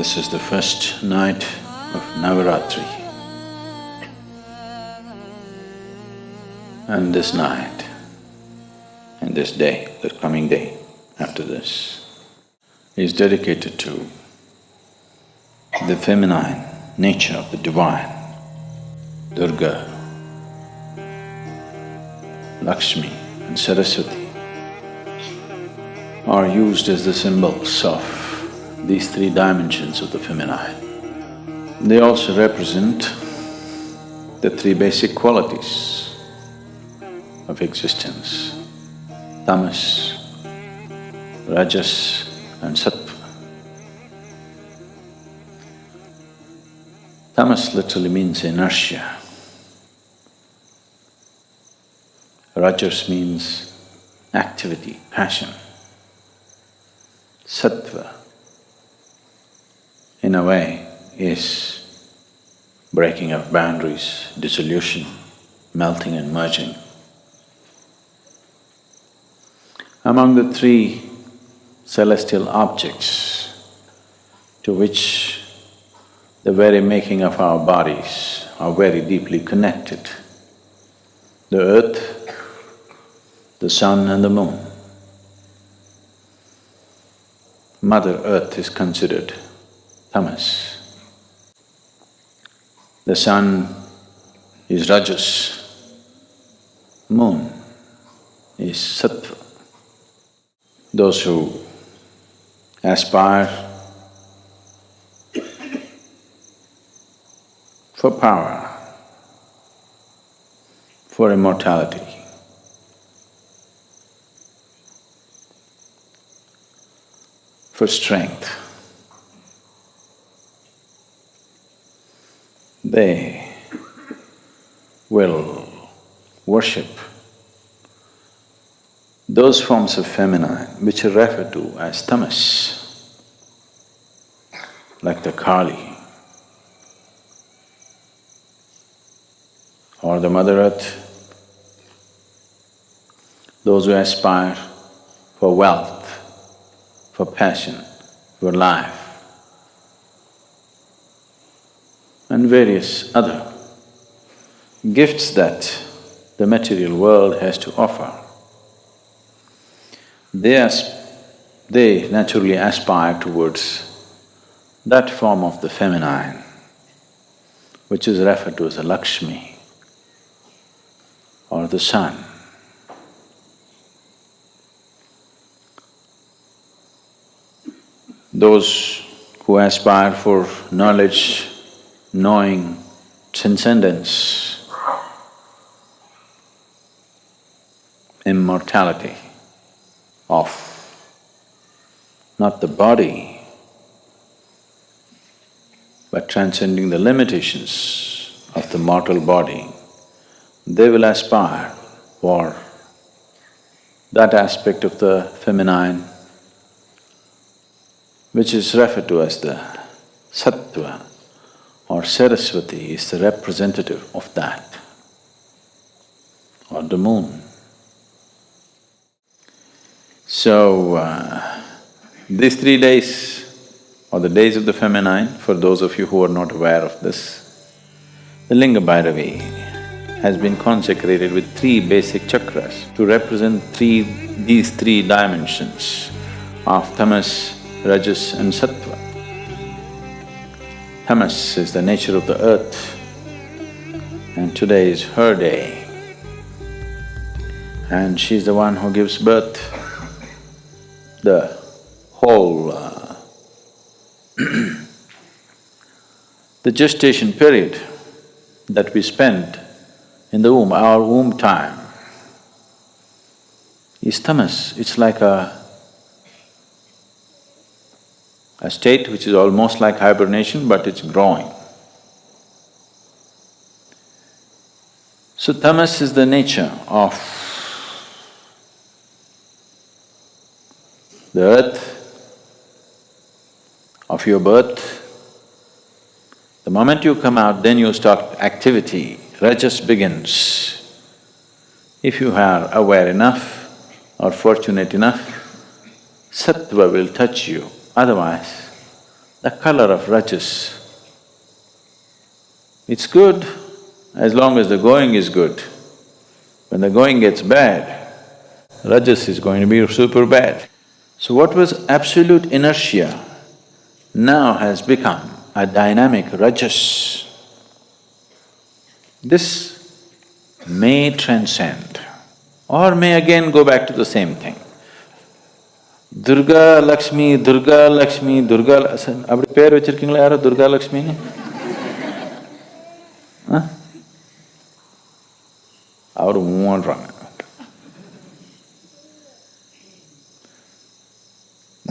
This is the first night of Navaratri. And this night and this day, the coming day after this, is dedicated to the feminine nature of the divine. Durga, Lakshmi and Saraswati are used as the symbols of these three dimensions of the feminine. They also represent the three basic qualities of existence: tamas, rajas and sattva. Tamas literally means inertia. Rajas means activity, passion. Sattva, in a way, is breaking of boundaries, dissolution, melting and merging. Among the three celestial objects to which the very making of our bodies are very deeply connected, the earth, the sun and the moon. Mother Earth is considered tamas. The sun is rajas, moon is sattva. Those who aspire for power, for immortality, for strength, they will worship those forms of feminine which are referred to as tamas, like the Kali or the Mother Earth. Those who aspire for wealth, for passion, for life, and various other gifts that the material world has to offer. They naturally aspire towards that form of the feminine, which is referred to as the Lakshmi or the sun. Those who aspire for knowledge, knowing, transcendence, immortality of not the body, but transcending the limitations of the mortal body, they will aspire for that aspect of the feminine which is referred to as the sattva, or Saraswati is the representative of that, or the moon. So, these 3 days, or the days of the feminine, for those of you who are not aware of this, the Linga Bhairavi has been consecrated with 3 basic chakras to represent these three dimensions of tamas, rajas and sattva. Tamas is the nature of the earth, and today is her day. And she's the one who gives birth. The whole the gestation period that we spend in the womb, our womb time, is tamas. It's like a state which is almost like hibernation, but it's growing. So tamas is the nature of the earth, of your birth. The moment you come out, then you start activity, rajas begins. If you are aware enough or fortunate enough, sattva will touch you, otherwise the color of rajas. It's good as long as the going is good. When the going gets bad, rajas is going to be super bad. So what was absolute inertia now has become a dynamic rajas. This may transcend or may again go back to the same thing. Durga Lakshmi, Durga Lakshmi, Durga… அப்படி பேர் வச்சிருக்கீங்களா யாரோ Durga Lakshmi? அவரு மூன்றாங்க.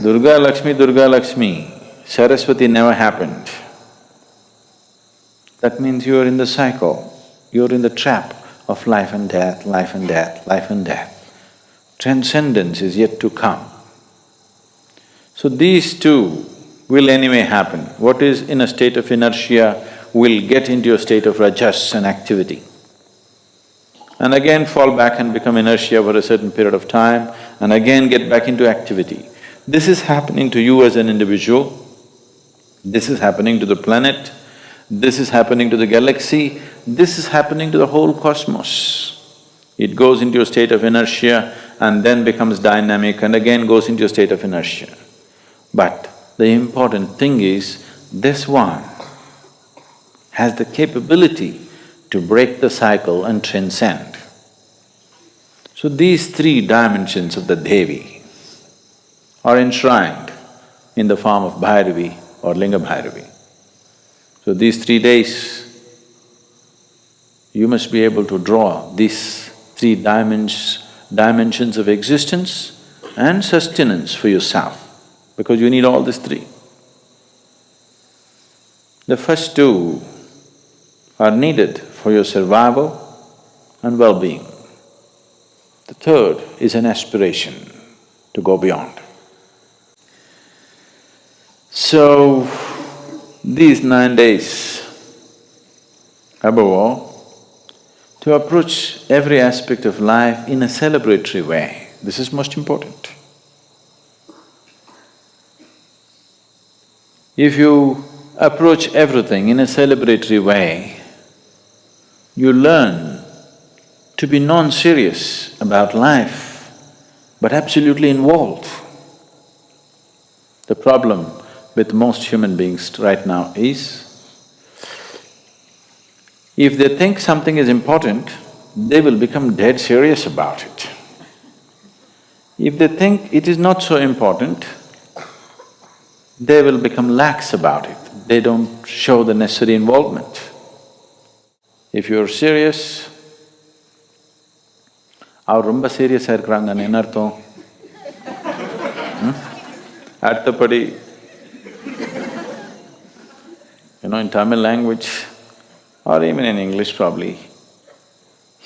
Durga Lakshmi, Saraswati never happened. That means you are in the cycle, you are in the trap of life and death, life and death, life and death. Transcendence is yet to come. So these two will anyway happen. What is in a state of inertia will get into a state of rajas and activity, and again fall back and become inertia for a certain period of time, and again get back into activity. This is happening to you as an individual, this is happening to the planet, this is happening to the galaxy, this is happening to the whole cosmos. It goes into a state of inertia and then becomes dynamic and again goes into a state of inertia. But the important thing is, this one has the capability to break the cycle and transcend. So these three dimensions of the Devi are enshrined in the form of Bhairavi or Linga Bhairavi. So these 3 days, you must be able to draw these three dimensions of existence and sustenance for yourself, because you need all these three. The first two are needed for your survival and well-being. The third is an aspiration to go beyond. So, these 9 days, above all, to approach every aspect of life in a celebratory way, this is most important. If you approach everything in a celebratory way, you learn to be non-serious about life, but absolutely involved. The problem with most human beings right now is, if they think something is important, they will become dead serious about it. If they think it is not so important, they will become lax about it. They don't show the necessary involvement. If you're serious, அவர் ரொம்ப சீரியஸா இருக்கிறாங்கன்னு என்ன அர்த்தம்? அடுத்தபடி, in Tamil language or even in English probably,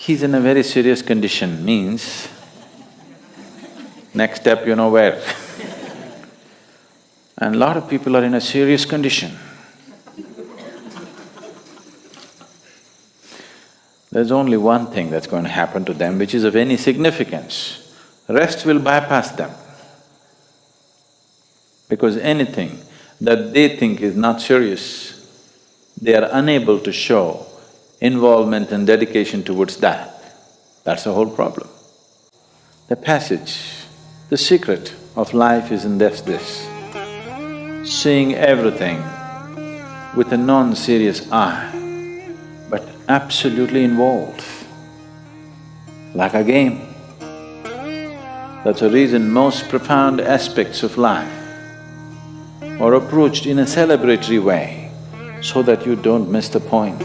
he's in a very serious condition means next step you know where. And a lot of people are in a serious condition. There's only one thing that's going to happen to them which is of any significance. Rest will bypass them. Because anything that they think is not serious, they are unable to show involvement and dedication towards that. That's the whole problem. The passage, the secret of life is in this, seeing everything with a non-serious eye, but absolutely involved, like a game. That's the reason most profound aspects of life are approached in a celebratory way, so that you don't miss the point.